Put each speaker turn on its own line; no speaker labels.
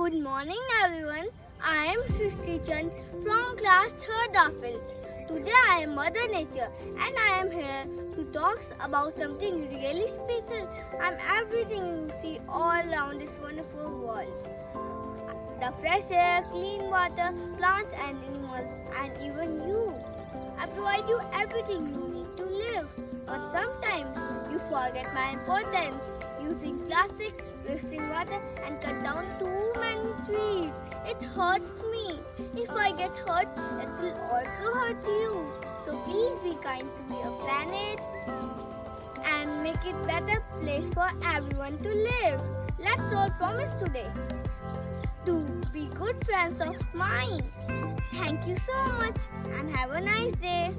Good morning everyone. I am Srishti Chand from class 3rd Dafil. Today I am Mother Nature and I am here to talk about something really special. I am everything you see all around this wonderful world. The fresh air, clean water, plants and animals and even you. I provide you everything you need to live. But sometimes you forget my importance. Using plastic, wasting water and cut down too many trees. It hurts me. If I get hurt, it will also hurt you. So please be kind to your planet and make it better place for everyone to live. Let's all promise today to be good friends of mine. Thank you so much and have a nice day.